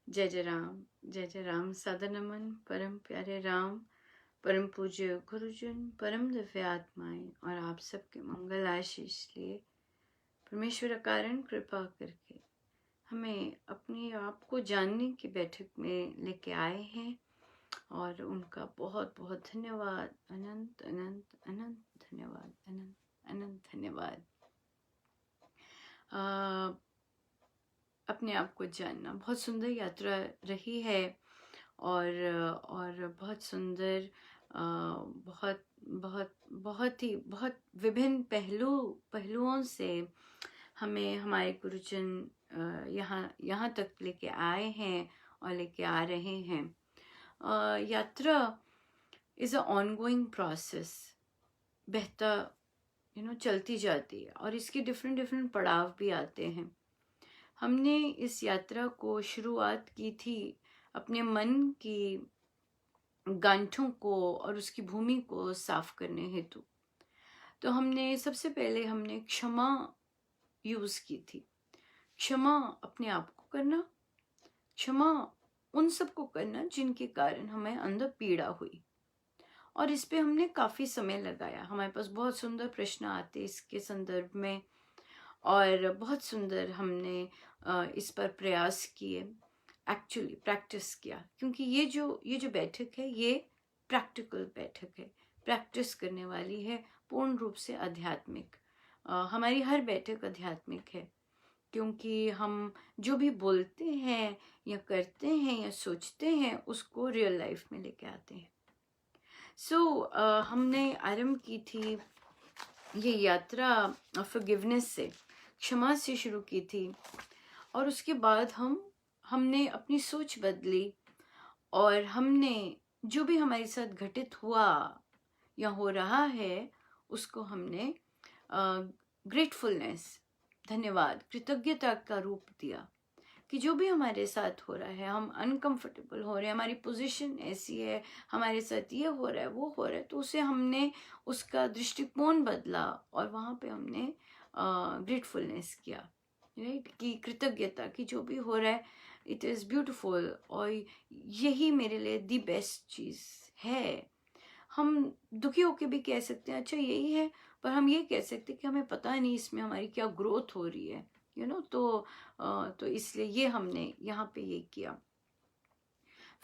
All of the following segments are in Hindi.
जय जय राम। सादर नमन परम प्यारे राम, परम पूज्य गुरुजन, परम दिव्य आत्माएं और आप सबके मंगल आशीष लिए परमेश्वर कारण कृपा करके हमें अपने आप को जानने की बैठक में लेके आए हैं और उनका बहुत बहुत धन्यवाद। अनंत अनंत अनंत धन्यवाद। अनंत अनंत धन्यवाद। अपने आप को जानना बहुत सुंदर यात्रा रही है और बहुत सुंदर, बहुत बहुत बहुत विभिन्न पहलुओं से हमें हमारे गुरुजन यहाँ तक लेके आए हैं और लेके आ रहे हैं। यात्रा इज़ अ ऑनगोइंग प्रोसेस, बहता चलती जाती है और इसके डिफरेंट पड़ाव भी आते हैं। हमने इस यात्रा को शुरुआत की थी अपने मन की गांठों को और उसकी भूमि को साफ करने हेतु। तो सबसे पहले हमने क्षमा यूज की थी। क्षमा अपने आप को करना, क्षमा उन सबको करना जिनके कारण हमें अंदर पीड़ा हुई। और इस पे हमने काफी समय लगाया। हमारे पास बहुत सुंदर प्रश्न आते इसके संदर्भ में और बहुत सुंदर हमने इस पर प्रयास किए, एक्चुअली प्रैक्टिस किया, क्योंकि ये जो बैठक है ये प्रैक्टिकल बैठक है, प्रैक्टिस करने वाली है, पूर्ण रूप से आध्यात्मिक। हमारी हर बैठक आध्यात्मिक है, क्योंकि हम जो भी बोलते हैं या करते हैं या सोचते हैं उसको रियल लाइफ में लेके आते हैं। हमने आरंभ की थी ये यात्रा फॉरगिवनेस से, क्षमा से शुरू की थी और उसके बाद हमने अपनी सोच बदली और हमने जो भी हमारे साथ घटित हुआ या हो रहा है उसको हमने ग्रेटफुलनेस, धन्यवाद, कृतज्ञता का रूप दिया कि जो भी हमारे साथ हो रहा है, हम अनकंफर्टेबल हो रहे हैं, हमारी पोजीशन ऐसी है, हमारे साथ ये हो रहा है वो हो रहा है, तो उसे हमने उसका दृष्टिकोण बदला और वहाँ पे हमने ग्रेटफुलनेस किया, राइट, कि कृतज्ञता कि जो भी हो रहा है इट इज़ ब्यूटिफुल और यही मेरे लिए दी बेस्ट चीज़ है। हम दुखी होके भी कह सकते हैं अच्छा यही है, पर हम ये कह सकते हैं कि हमें पता नहीं इसमें हमारी क्या ग्रोथ हो रही है, तो इसलिए ये हमने यहाँ पे ये किया।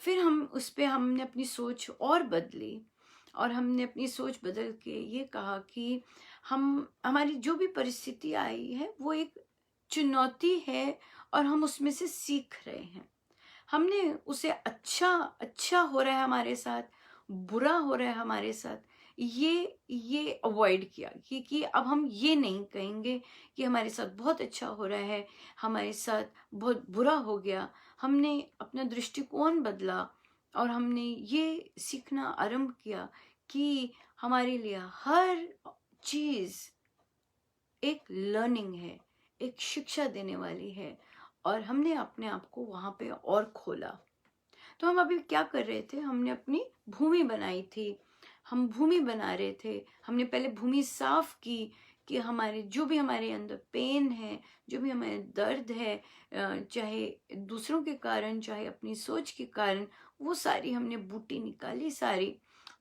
फिर हमने अपनी सोच और बदली और हमने अपनी सोच बदल के ये कहा कि हमारी जो भी परिस्थिति आई है वो एक चुनौती है और हम उसमें से सीख रहे हैं। हमने उसे अच्छा हो रहा है हमारे साथ, बुरा हो रहा है हमारे साथ, ये अवॉइड किया कि अब हम ये नहीं कहेंगे कि हमारे साथ बहुत अच्छा हो रहा है, हमारे साथ बहुत बुरा हो गया। हमने अपना दृष्टिकोण बदला और हमने ये सीखना आरंभ किया कि हमारे लिए हर चीज एक लर्निंग है, एक शिक्षा देने वाली है और हमने अपने आप को वहां पे और खोला। तो हम अभी क्या कर रहे थे, हमने अपनी भूमि बनाई थी, हम भूमि बना रहे थे। हमने पहले भूमि साफ की कि हमारे जो भी हमारे अंदर पेन है, जो भी हमारे दर्द है, चाहे दूसरों के कारण चाहे अपनी सोच के कारण, वो सारी हमने बूटी निकाली सारी।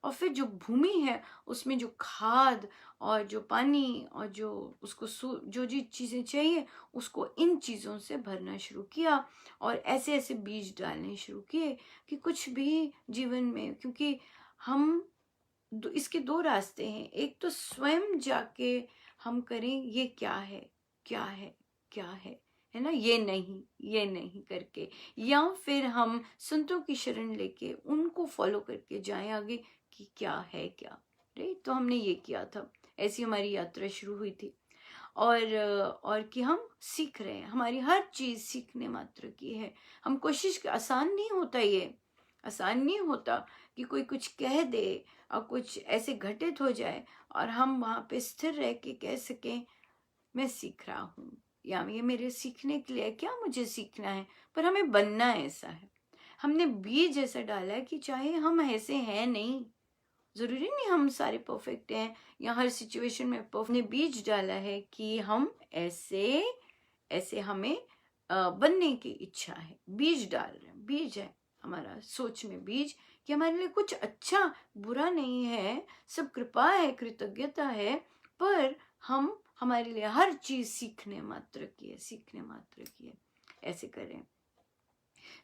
और फिर जो भूमि है उसमें जो खाद और जो पानी और जो उसको जो चीज़ें चाहिए उसको इन चीज़ों से भरना शुरू किया और ऐसे ऐसे बीज डालने शुरू किए कि कुछ भी जीवन में, क्योंकि इसके दो रास्ते हैं। एक तो स्वयं जाके हम करें ये क्या है क्या है क्या है ना, ये नहीं करके, या फिर हम संतों की शरण लेके उनको फॉलो करके जाएं आगे कि क्या है क्या, राइट। तो हमने ये किया था, ऐसी हमारी यात्रा शुरू हुई थी और कि हम सीख रहे हैं, हमारी हर चीज सीखने मात्र की है। हम कोशिश, आसान नहीं होता, ये आसान नहीं होता कि कोई कुछ कह दे और कुछ ऐसे घटित हो जाए और हम वहाँ पे स्थिर रह के कह सकें मैं सीख रहा हूँ या ये मेरे सीखने के लिए क्या मुझे सीखना है। पर हमें बनना ऐसा है, हमने बीज ऐसा डाला है कि चाहे हम ऐसे हैं नहीं, जरूरी नहीं हम सारे परफेक्ट हैं या हर सिचुएशन में परफेक्ट, ने बीज डाला है कि हम ऐसे हमें बनने की इच्छा है, बीज डाल रहे हैं, बीज है, हमारा सोच में बीज कि हमारे लिए कुछ अच्छा बुरा नहीं है, सब कृपा है, कृतज्ञता है, पर हम हमारे लिए हर चीज सीखने मात्र की है, सीखने मात्र की है, ऐसे करें।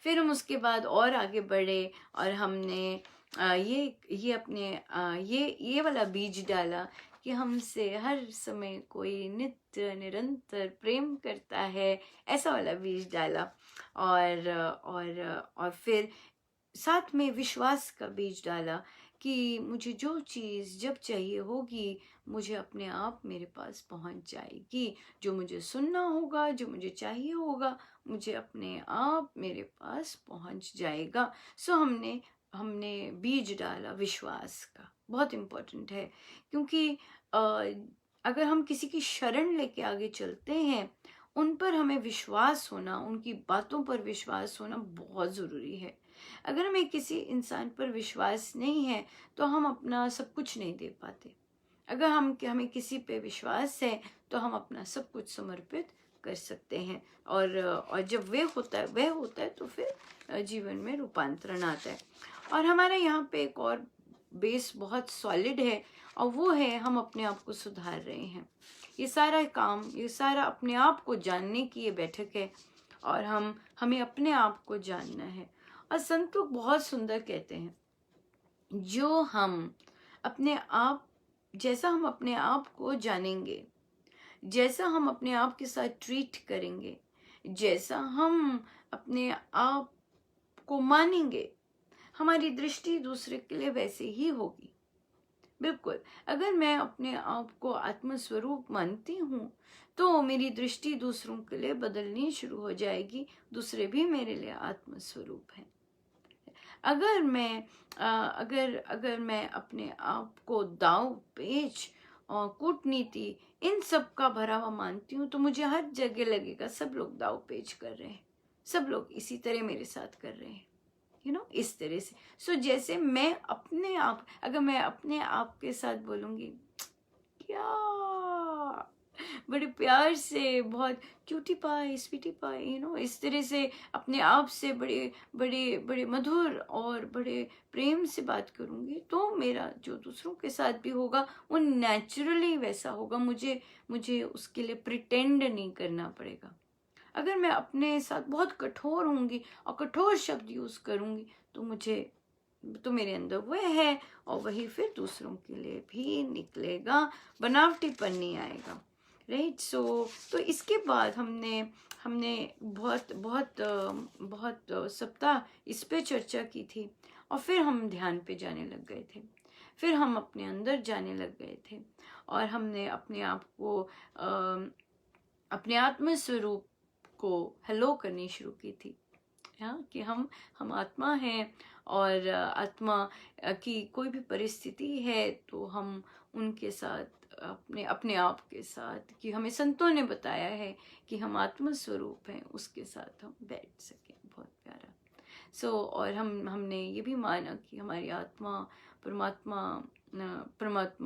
फिर हम उसके बाद और आगे बढ़े और हमने ये अपने ये वाला बीज डाला कि हमसे हर समय कोई नित्य निरंतर प्रेम करता है, ऐसा वाला बीज डाला। और फिर साथ में विश्वास का बीज डाला कि मुझे जो चीज़ जब चाहिए होगी मुझे अपने आप मेरे पास पहुंच जाएगी, जो मुझे सुनना होगा, जो मुझे चाहिए होगा, मुझे अपने आप मेरे पास पहुंच जाएगा। सो हमने हमने बीज डाला विश्वास का, बहुत इम्पोर्टेंट है, क्योंकि अ, अगर हम किसी की शरण लेके आगे चलते हैं, उन पर हमें विश्वास होना, उनकी बातों पर विश्वास होना बहुत ज़रूरी है। अगर हमें किसी इंसान पर विश्वास नहीं है तो हम अपना सब कुछ नहीं दे पाते। अगर हमें किसी पे विश्वास है तो हम अपना सब कुछ समर्पित कर सकते हैं, और जब वह होता है तो फिर जीवन में रूपांतरण आता है। और हमारा यहाँ पे एक और बेस बहुत सॉलिड है, और वो है हम अपने आप को सुधार रहे हैं। ये सारा काम, ये सारा अपने आप को जानने की ये बैठक है, और हमें अपने आप को जानना है। और संत लोग बहुत सुंदर कहते हैं, जो हम अपने आप जैसा हम अपने आप को जानेंगे, जैसा हम अपने आप के साथ ट्रीट करेंगे, जैसा हम अपने आप को मानेंगे, हमारी दृष्टि दूसरे के लिए वैसे ही होगी। बिल्कुल, अगर मैं अपने आप को आत्मस्वरूप मानती हूँ तो मेरी दृष्टि दूसरों के लिए बदलनी शुरू हो जाएगी, दूसरे भी मेरे लिए आत्मस्वरूप हैं। अगर मैं अगर मैं अपने आप को दाव पेच और कूटनीति इन सब का भरा हुआ मानती हूँ तो मुझे हर जगह लगेगा सब लोग दाव पेच कर रहे हैं, सब लोग इसी तरह मेरे साथ कर रहे हैं, इस तरह से। सो जैसे मैं अपने आप, अगर मैं अपने आप के साथ बोलूँगी क्या बड़े प्यार से, बहुत क्यूटी पाई स्वीटी पाई, इस तरह से अपने आप से बड़े बड़े बड़े मधुर और बड़े प्रेम से बात करूंगी, तो मेरा जो दूसरों के साथ भी होगा वो नेचुरली वैसा होगा। मुझे उसके लिए प्रिटेंड नहीं करना पड़ेगा। अगर मैं अपने साथ बहुत कठोर होंगी और कठोर शब्द यूज करूंगी तो मेरे अंदर वह है, और वही फिर दूसरों के लिए भी निकलेगा, बनावटीपन नहीं आएगा। राइट। तो इसके बाद हमने बहुत बहुत बहुत सप्ताह इस पे चर्चा की थी, और फिर हम ध्यान पे जाने लग गए थे, फिर हम अपने अंदर जाने लग गए थे, और हमने अपने आप को अपने आत्म स्वरूप को हेलो करनी शुरू की थी। हाँ, कि हम आत्मा हैं, और आत्मा की कोई भी परिस्थिति है तो हम उनके साथ अपने अपने आप के साथ, कि हमें संतों ने बताया है कि हम आत्म स्वरूप हैं, उसके साथ हम बैठ सकें। बहुत प्यारा। और हमने ये भी माना कि हमारी आत्मा परमात्मा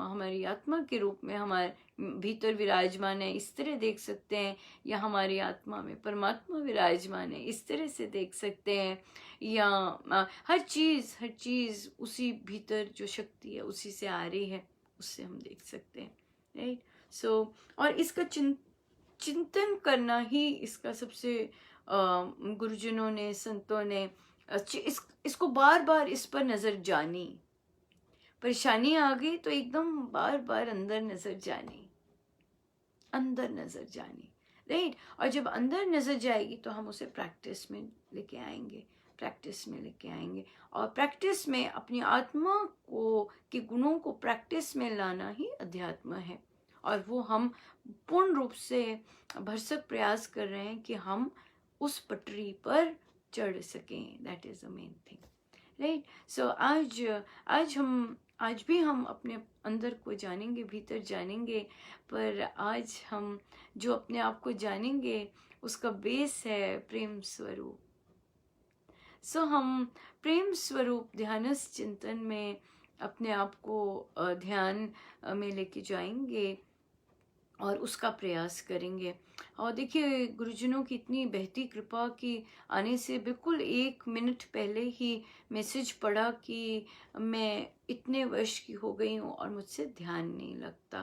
हमारी आत्मा के रूप में हमारे भीतर विराजमान है, इस तरह देख सकते हैं, या हमारी आत्मा में परमात्मा विराजमान है, इस तरह से देख सकते हैं, या हर चीज उसी भीतर जो शक्ति है उसी से आ रही है, उससे हम देख सकते हैं। राइट। और इसका चिंतन करना ही इसका सबसे गुरुजनों ने, संतों ने इसको बार बार इस पर नजर जानी, परेशानी आ गई तो एकदम बार बार अंदर नजर जानी, अंदर नजर जानी। राइट। और जब अंदर नजर जाएगी तो हम उसे प्रैक्टिस में लेके आएंगे, प्रैक्टिस में लेके आएंगे, और प्रैक्टिस में अपनी आत्मा को के गुणों को प्रैक्टिस में लाना ही अध्यात्म है। और वो हम पूर्ण रूप से भरसक प्रयास कर रहे हैं कि हम उस पटरी पर चढ़ सकें। That is the main thing. Right. आज भी हम अपने अंदर को जानेंगे, भीतर जानेंगे, पर आज हम जो अपने आप को जानेंगे उसका बेस है प्रेम स्वरूप। हम प्रेम स्वरूप ध्यानस्थ चिंतन में अपने आप को ध्यान में लेके जाएंगे, और उसका प्रयास करेंगे। और देखिए गुरुजनों की इतनी बहती कृपा की आने से बिल्कुल 1 मिनट पहले ही मैसेज पड़ा कि मैं इतने वर्ष की हो गई हूँ और मुझसे ध्यान नहीं लगता।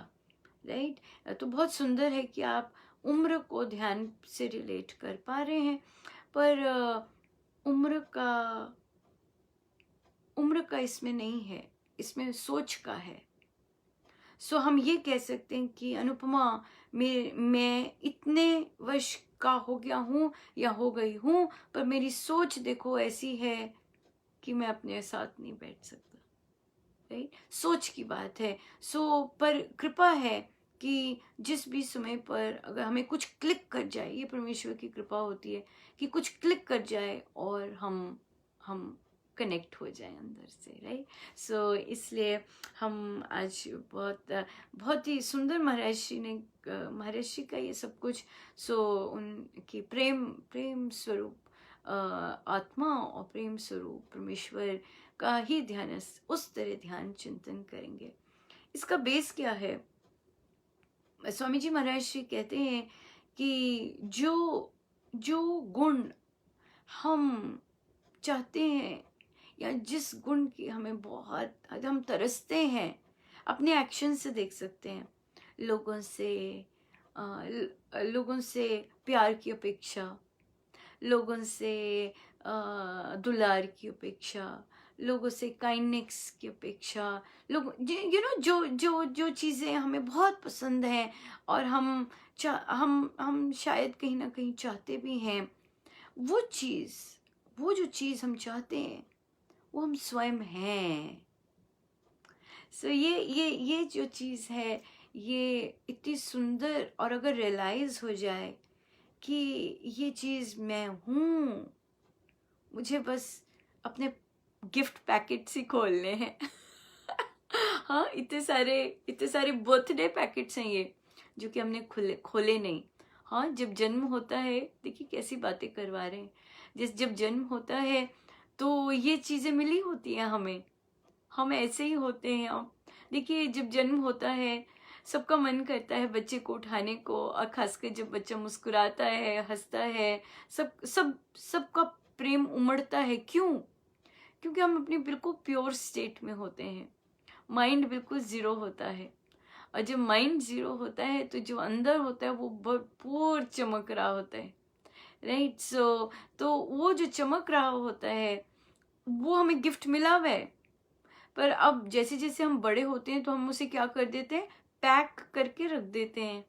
राइट। तो बहुत सुंदर है कि आप उम्र को ध्यान से रिलेट कर पा रहे हैं, पर उम्र का उम्र का इसमें नहीं है, इसमें सोच का है। सो हम ये कह सकते हैं कि अनुपमा, मैं इतने वर्ष का हो गया हूँ या हो गई हूँ, पर मेरी सोच देखो ऐसी है कि मैं अपने साथ नहीं बैठ सकता। राइट, सोच की बात है। सो पर कृपा है कि जिस भी समय पर अगर हमें कुछ क्लिक कर जाए, ये परमेश्वर की कृपा होती है कि कुछ क्लिक कर जाए और हम कनेक्ट हो जाए अंदर से। राइट। सो इसलिए हम आज बहुत ही सुंदर महर्षि का ये सब कुछ। सो उनकी प्रेम प्रेम स्वरूप आत्मा और प्रेम स्वरूप परमेश्वर का ही ध्यान, उस तरह ध्यान चिंतन करेंगे। इसका बेस क्या है? स्वामी जी महाराज जी कहते हैं कि जो जो गुण हम चाहते हैं या जिस गुण की हमें बहुत हम तरसते हैं, अपने एक्शन से देख सकते हैं। लोगों से लोगों से प्यार की अपेक्षा, लोगों से दुलार की अपेक्षा, लोगों से काइंडनेस की अपेक्षा, लोग जो जो जो चीज़ें हमें बहुत पसंद हैं और हम शायद कहीं ना कहीं चाहते भी हैं, वो चीज़ वो जो चीज़ हम चाहते हैं वो हम स्वयं हैं। सो ये जो चीज़ है, ये इतनी सुंदर, और अगर रियलाइज हो जाए कि ये चीज़ मैं हूँ, मुझे बस अपने गिफ्ट पैकेट्स ही खोलने हैं। हाँ, इतने सारे बर्थडे पैकेट्स हैं ये, जो कि हमने खोले नहीं। हाँ, जब जन्म होता है, देखिए कैसी बातें करवा रहे हैं। जब जन्म होता है तो ये चीज़ें मिली होती हैं हमें, हम ऐसे ही होते हैं। अब देखिए जब जन्म होता है, सबका मन करता है बच्चे को उठाने को, और खासकर जब बच्चा मुस्कुराता है, हंसता है, सबका प्रेम उमड़ता है। क्यों? क्योंकि हम अपनी बिल्कुल प्योर स्टेट में होते हैं, माइंड बिल्कुल ज़ीरो होता है। और जब माइंड ज़ीरो होता है तो जो अंदर होता है वो भरपूर चमक रहा होता है। राइट। सो तो वो जो चमक रहा होता है वो हमें गिफ्ट मिला हुआ है। पर अब जैसे जैसे हम बड़े होते हैं तो हम उसे क्या कर देते हैं, पैक करके रख देते हैं।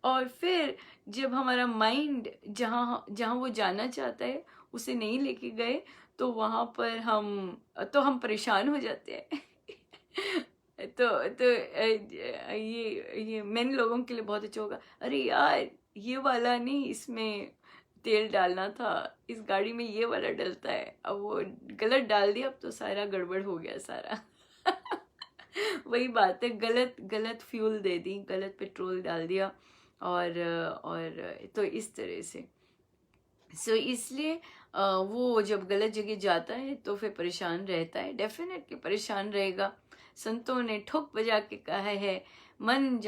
और फिर जब हमारा माइंड जहाँ जहाँ वो जाना चाहता है उसे नहीं लेके गए, तो हम परेशान हो जाते हैं। तो ये मैंने लोगों के लिए बहुत अच्छा होगा, अरे यार ये वाला नहीं, इसमें तेल डालना था, इस गाड़ी में ये वाला डलता है, अब वो गलत डाल दिया, अब तो सारा गड़बड़ हो गया सारा। वही बात है, गलत गलत फ्यूल दे दी, गलत पेट्रोल डाल दिया, और तो इस तरह से। सो इसलिए वो जब गलत जगह जाता है तो फिर परेशान रहता है, डेफिनेटली परेशान रहेगा। संतों ने ठोक बजा के कहा है, मन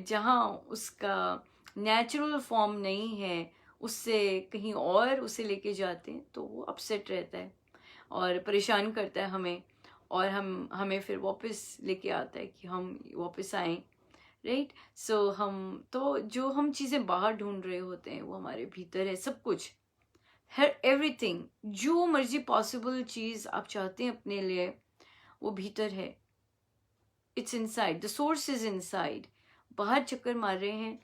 जहाँ उसका नेचुरल फॉर्म नहीं है, उससे कहीं और उसे लेके जाते हैं तो वो अपसेट रहता है और परेशान करता है हमें, और हमें फिर वापस लेके आता है कि हम वापस आएं। राइट। सो जो हम चीज़ें बाहर ढूंढ रहे होते हैं वो हमारे भीतर है, सब कुछ, हर एवरीथिंग, जो मर्जी पॉसिबल चीज़ आप चाहते हैं अपने लिए वो भीतर है। It's inside, the source is inside. बाहर चक्कर मार रहे हैं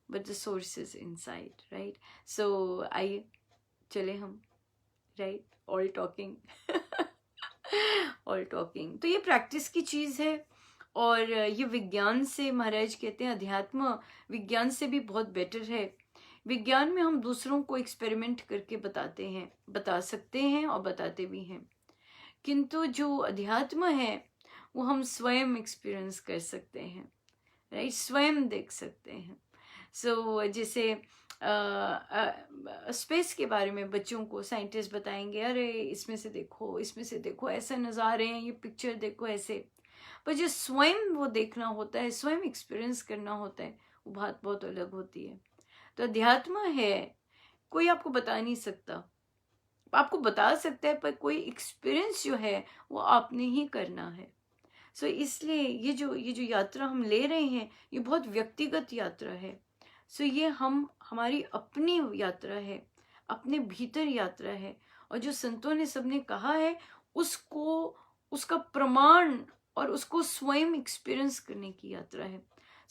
but the source is inside. Right. So आइए चले हम, right, all talking. All talking तो ये प्रैक्टिस की चीज़ है, और ये विज्ञान से, महाराज कहते हैं अध्यात्म विज्ञान से भी बहुत बेटर है। विज्ञान में हम दूसरों को एक्सपेरिमेंट करके बता सकते हैं और बताते भी हैं, किंतु जो अध्यात्म है वो हम स्वयं एक्सपीरियंस कर सकते हैं। राइट, स्वयं देख सकते हैं। जैसे स्पेस के बारे में बच्चों को साइंटिस्ट बताएंगे, अरे इसमें से देखो, इसमें से देखो, ऐसे नज़ारे हैं, ये पिक्चर देखो ऐसे। पर जो स्वयं वो देखना होता है, स्वयं एक्सपीरियंस करना होता है, वो बात बहुत अलग होती है। तो अध्यात्म है, कोई आपको बता नहीं सकता, आपको बता सकता है पर कोई एक्सपीरियंस जो है वो आपने ही करना है। सो इसलिए ये जो यात्रा हम ले रहे हैं, ये बहुत व्यक्तिगत यात्रा है। सो ये हमारी अपनी यात्रा है, अपने भीतर यात्रा है। और जो संतों ने सबने कहा है, उसको, उसका प्रमाण और उसको स्वयं एक्सपीरियंस करने की यात्रा है।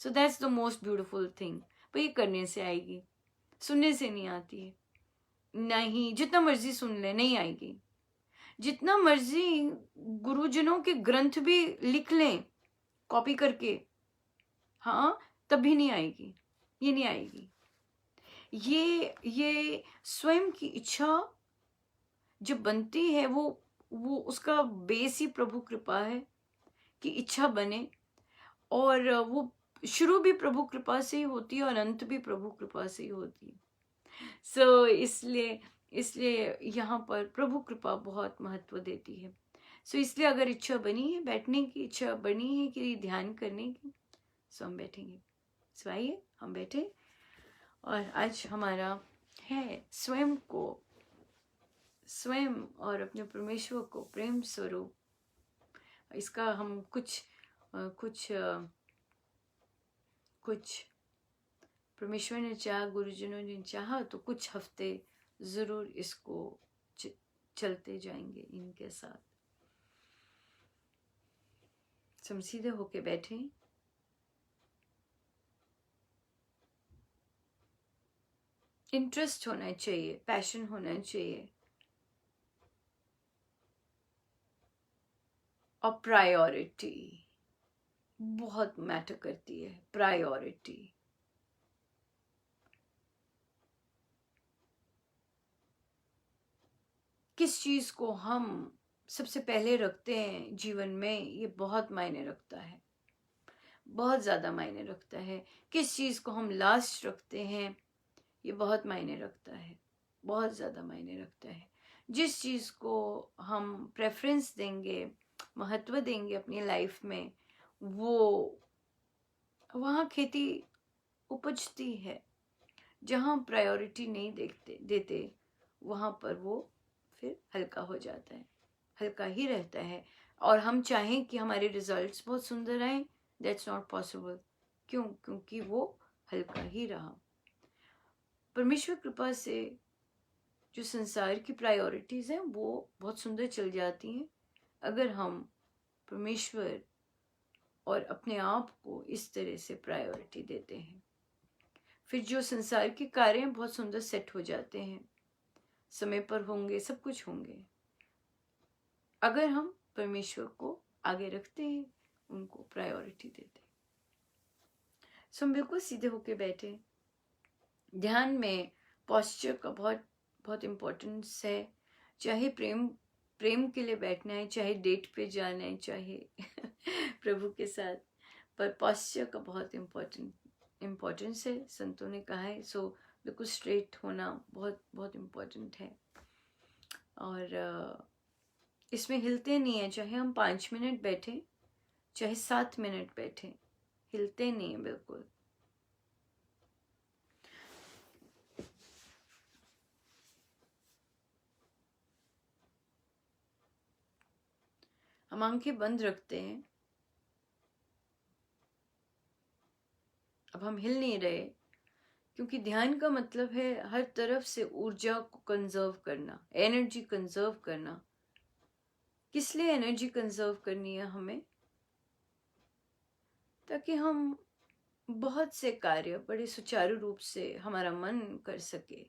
So that's the most beautiful thing. पर ये करने से आएगी, सुनने से नहीं आती है। नहीं, जितना मर्जी सुन ले नहीं आएगी। जितना मर्जी गुरुजनों के ग्रंथ भी लिख लें कॉपी करके, हाँ, तब भी नहीं आएगी, ये नहीं आएगी। ये स्वयं की इच्छा जब बनती है, वो उसका बेस ही प्रभु कृपा है कि इच्छा बने। और वो शुरू भी प्रभु कृपा से ही होती है और अंत भी प्रभु कृपा से ही होती है। सो इसलिए इसलिए यहाँ पर प्रभु कृपा बहुत महत्व देती है। सो इसलिए अगर इच्छा बनी है, बैठने की इच्छा बनी है कि ध्यान करने की, सो हम बैठेंगे। सो आइए हम बैठे, और आज हमारा है स्वयं और अपने परमेश्वर को प्रेम स्वरूप। इसका हम कुछ परमेश्वर ने चाहा, गुरुजनों ने चाहा तो कुछ हफ्ते जरूर इसको चलते जाएंगे इनके साथ। हम सीधे होके बैठे, इंटरेस्ट होना चाहिए, पैशन होना चाहिए, और प्रायोरिटी बहुत मैटर करती है। प्रायोरिटी, किस चीज को हम सबसे पहले रखते हैं जीवन में, ये बहुत मायने रखता है, बहुत ज्यादा मायने रखता है। किस चीज को हम लास्ट रखते हैं, ये बहुत मायने रखता है, बहुत ज्यादा मायने रखता है। जिस चीज को हम प्रेफरेंस देंगे, महत्व देंगे अपनी लाइफ में, वो वहाँ खेती उपजती है। जहाँ प्रायोरिटी नहीं देते, वहाँ पर वो फिर हल्का हो जाता है, हल्का ही रहता है। और हम चाहें कि हमारे रिजल्ट्स बहुत सुंदर आए, दैट्स नॉट पॉसिबल। क्यों? क्योंकि वो हल्का ही रहा। परमेश्वर कृपा से जो संसार की प्रायोरिटीज हैं वो बहुत सुंदर चल जाती हैं, अगर हम परमेश्वर और अपने आप को इस तरह से प्रायोरिटी देते हैं। फिर जो संसार के कार्य हैं बहुत सुंदर सेट हो जाते हैं, समय पर होंगे, सब कुछ होंगे, अगर हम परमेश्वर को आगे रखते हैं, उनको प्रायोरिटी देते हैं। सो हम बिल्कुल सीधे होके बैठे। ध्यान में पोस्चर का बहुत बहुत इम्पोर्टेंस है। चाहे प्रेम के लिए बैठना है, चाहे डेट पे जाना है, चाहे प्रभु के साथ, पर पोस्चर का बहुत इम्पोर्टेंस है, संतों ने कहा है। सो बिल्कुल स्ट्रेट होना बहुत बहुत इम्पोर्टेंट है। और इसमें हिलते नहीं है, चाहे हम 5 मिनट बैठे, चाहे 7 मिनट बैठे, हिलते नहीं है बिल्कुल। हम आंखें बंद रखते हैं। अब हम हिल नहीं रहे, क्योंकि ध्यान का मतलब है हर तरफ से ऊर्जा को कंजर्व करना, एनर्जी कंजर्व करना। किस लिए एनर्जी कंजर्व करनी है हमें? ताकि हम बहुत से कार्य बड़े सुचारू रूप से हमारा मन कर सके।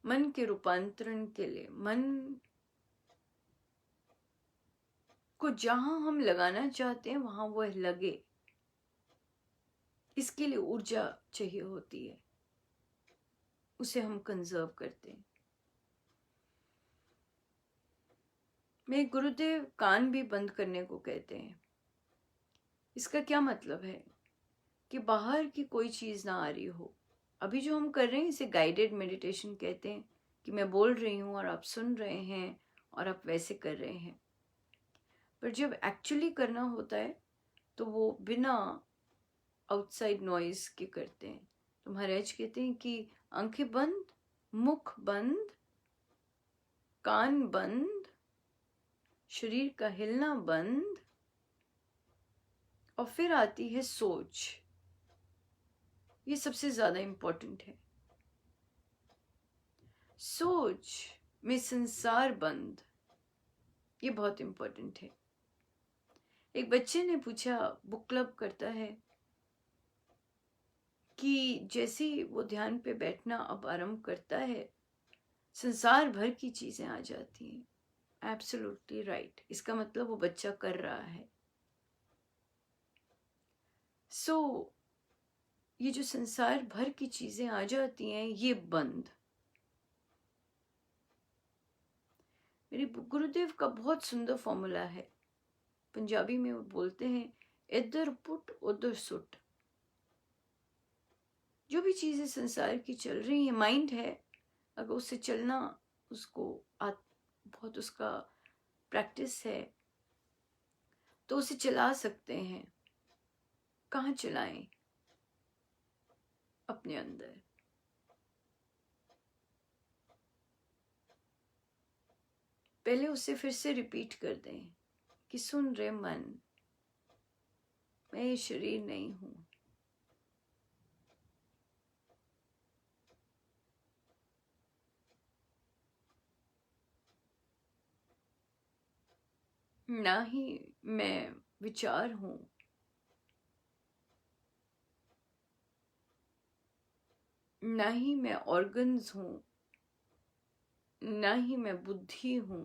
मन के रूपांतरण के लिए, मन को जहां हम लगाना चाहते हैं वहां वह लगे, इसके लिए ऊर्जा चाहिए होती है, उसे हम कंजर्व करते हैं। मेरे गुरुदेव कान भी बंद करने को कहते हैं। इसका क्या मतलब है? कि बाहर की कोई चीज ना आ रही हो। अभी जो हम कर रहे हैं इसे गाइडेड मेडिटेशन कहते हैं, कि मैं बोल रही हूँ और आप सुन रहे हैं, और आप वैसे कर रहे हैं। पर जब एक्चुअली करना होता है तो वो बिना आउटसाइड नॉइज के करते हैं। तो महाराज कहते हैं कि आंखें बंद, मुख बंद, कान बंद, शरीर का हिलना बंद, और फिर आती है सोच। ये सबसे ज्यादा इंपॉर्टेंट है। सोच में संसार बंद, ये बहुत इंपॉर्टेंट है। एक बच्चे ने पूछा, बुक क्लब करता है, कि जैसे ही वो ध्यान पे बैठना अब आरंभ करता है, संसार भर की चीजें आ जाती हैं। Absolutely right. इसका मतलब वो बच्चा कर रहा है। ये जो संसार भर की चीजें आ जाती हैं, ये बंद। मेरे गुरुदेव का बहुत सुंदर फॉर्मूला है। पंजाबी में वो बोलते हैं, इधर पुट उधर सुट। जो भी चीजें संसार की चल रही हैं, माइंड है, अगर उससे चलना, उसको बहुत उसका प्रैक्टिस है, तो उसे चला सकते हैं। कहाँ चलाएं? अपने अंदर। पहले उसे फिर से रिपीट कर दें कि सुन रे मन, मैं ये शरीर नहीं हूं। ना ही मैं विचार हूं, ना ही मैं ऑर्गन्स हूं, ना ही मैं बुद्धि हूं।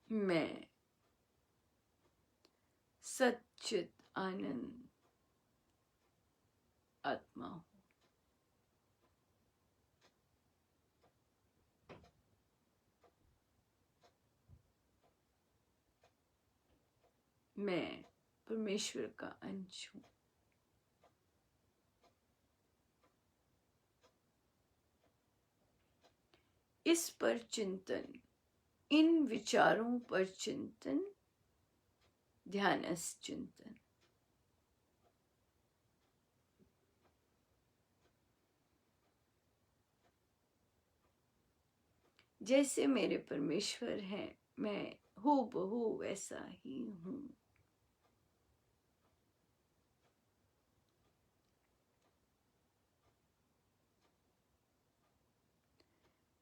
मैं सच्चित आनंद आत्मा हूं। मैं परमेश्वर का अंश हूं। इस पर चिंतन, इन विचारों पर चिंतन, ध्यानस्थ चिंतन। जैसे मेरे परमेश्वर हैं, मैं हूबहू वैसा ही हूं।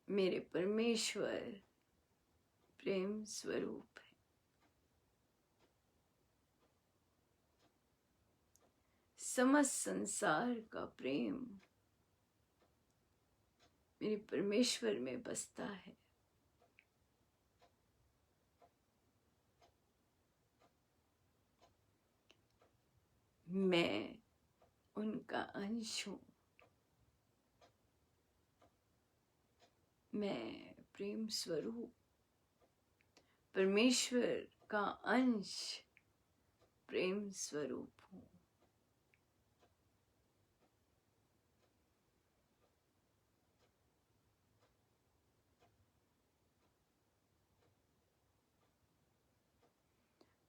मेरे परमेश्वर प्रेम स्वरूप है। समस्त संसार का प्रेम मेरे परमेश्वर में बसता है। मैं उनका अंश हूं। मैं प्रेम स्वरूप परमेश्वर का अंश, प्रेम स्वरूप हूं।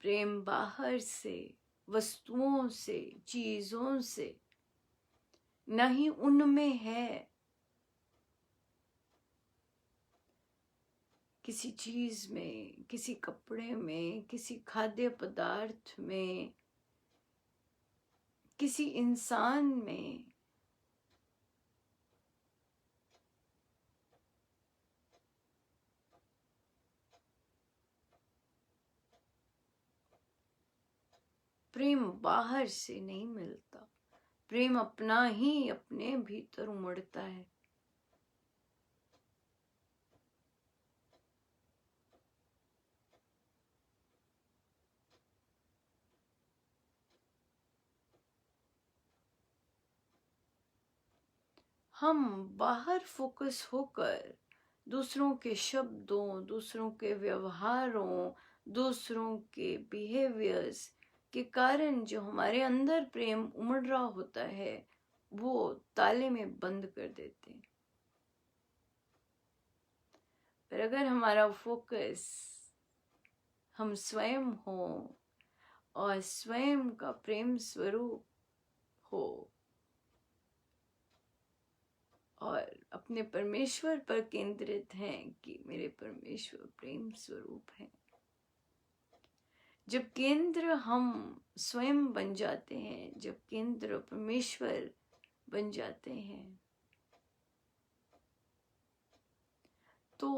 प्रेम बाहर से, वस्तुओं से, चीजों से नहीं, उनमें है। किसी चीज में, किसी कपड़े में, किसी खाद्य पदार्थ में, किसी इंसान में। प्रेम बाहर से नहीं मिलता। प्रेम अपना ही अपने भीतर उमड़ता है। हम बाहर फोकस होकर दूसरों के शब्दों, दूसरों के व्यवहारों, दूसरों के बिहेवियर्स, के कारण जो हमारे अंदर प्रेम उमड़ रहा होता है वो ताले में बंद कर देते हैं। पर अगर हमारा फोकस हम स्वयं हो और स्वयं का प्रेम स्वरूप हो और अपने परमेश्वर पर केंद्रित हैं कि मेरे परमेश्वर प्रेम स्वरूप हैं, जब केंद्र हम स्वयं बन जाते हैं, जब केंद्र परमेश्वर बन जाते हैं, तो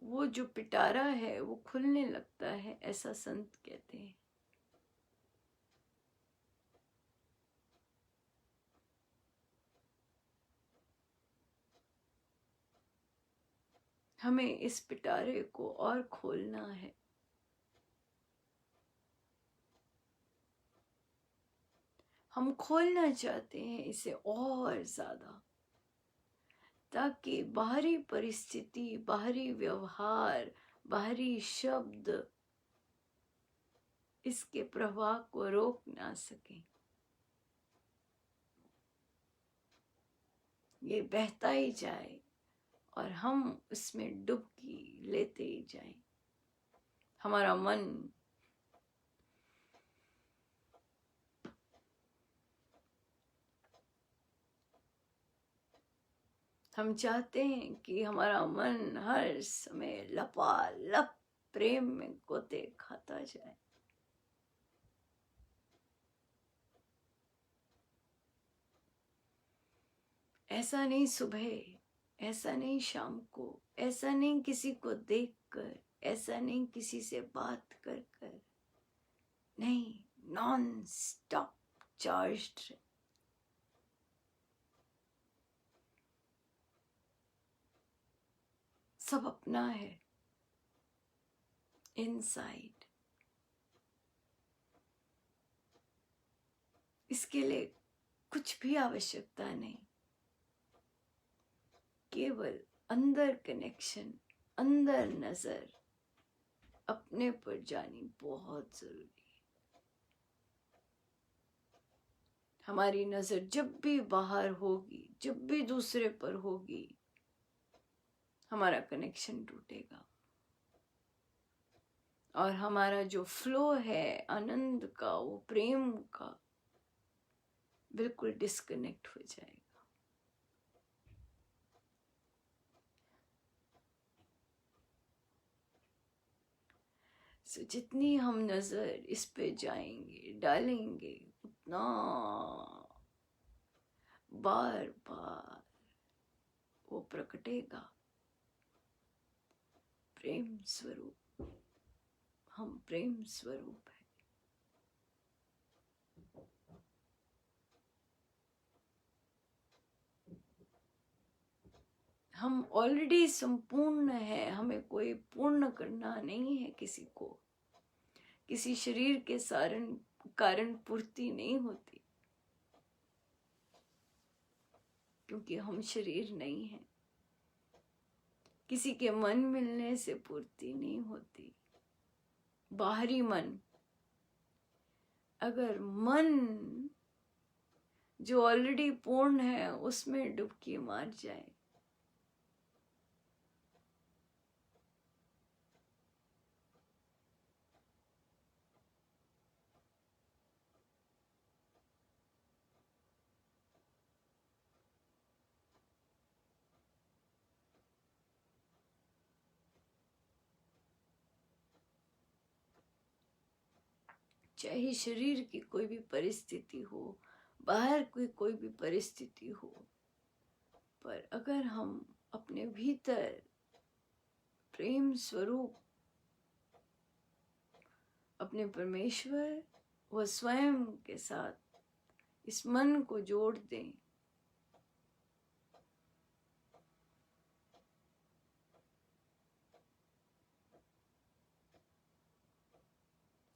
वो जो पिटारा है वो खुलने लगता है, ऐसा संत कहते हैं। हमें इस पिटारे को और खोलना है। हम खोलना चाहते हैं इसे और ज्यादा, ताकि बाहरी परिस्थिति, बाहरी व्यवहार, बाहरी शब्द इसके प्रवाह को रोक ना सके। ये बहता ही जाए और हम उसमें डुबकी लेते ही जाएं। हमारा मन हम चाहते हैं कि हमारा मन हर समय लपालप प्रेम में गोते खाता जाए। ऐसा नहीं सुबह, ऐसा नहीं शाम को, ऐसा नहीं किसी को देखकर, ऐसा नहीं किसी से बात कर कर, नहीं, नॉन स्टॉप चार्ज्ड। सब अपना है इनसाइड। इसके लिए कुछ भी आवश्यकता नहीं, केवल अंदर कनेक्शन, अंदर नजर अपने पर जानी बहुत जरूरी है। हमारी नजर जब भी बाहर होगी, जब भी दूसरे पर होगी, हमारा कनेक्शन टूटेगा और हमारा जो फ्लो है आनंद का, वो प्रेम का, बिल्कुल डिस्कनेक्ट हो जाएगा। सो जितनी हम नजर इस पे जाएंगे, डालेंगे, उतना बार बार वो प्रकटेगा प्रेम स्वरूप। हम प्रेम स्वरूप है। हम ऑलरेडी संपूर्ण है, हमें कोई पूर्ण करना नहीं है किसी को। किसी शरीर के कारण पूर्ति नहीं होती, क्योंकि हम शरीर नहीं है। किसी के मन मिलने से पूर्ति नहीं होती। बाहरी मन, अगर मन जो ऑलरेडी पूर्ण है उसमें डुबकी मार जाए, चाहे शरीर की कोई भी परिस्थिति हो, बाहर कोई भी परिस्थिति हो, पर अगर हम अपने भीतर प्रेम स्वरूप अपने परमेश्वर व स्वयं के साथ इस मन को जोड़ दें,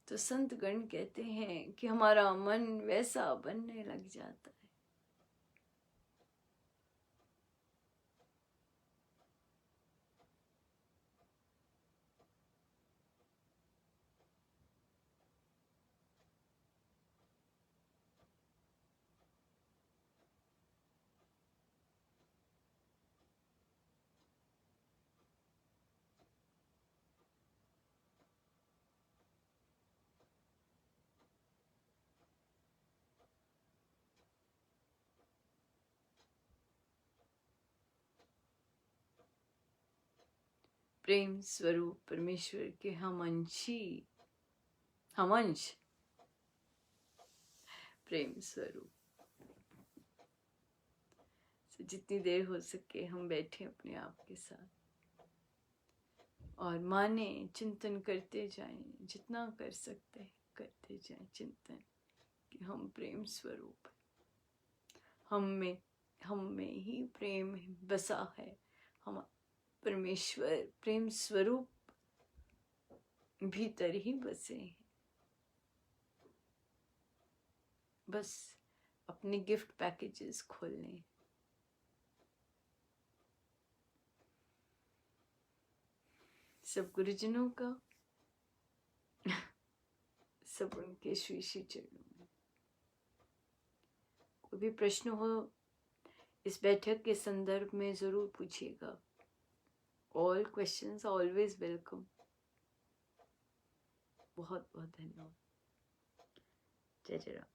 तो संत गण कहते हैं कि हमारा मन वैसा बनने लग जाता है। प्रेम स्वरूप परमेश्वर के हम अंश प्रेम स्वरूप। जितनी देर हो सके हम बैठे अपने आप के साथ और माने, चिंतन करते जाएं, जितना कर सकते हैं करते जाएं चिंतन कि हम प्रेम स्वरूप, हम में ही प्रेम बसा है। हम परमेश्वर प्रेम स्वरूप भीतर ही बसे हैं। बस अपने गिफ्ट पैकेजेस खोलने, सब गुरुजनों का, सब उनके श्री श्री चरणों में। कोई भी प्रश्न हो इस बैठक के संदर्भ में जरूर पूछिएगा। All questions always welcome. बहुत बहुत धन्यवाद। जय जय राम।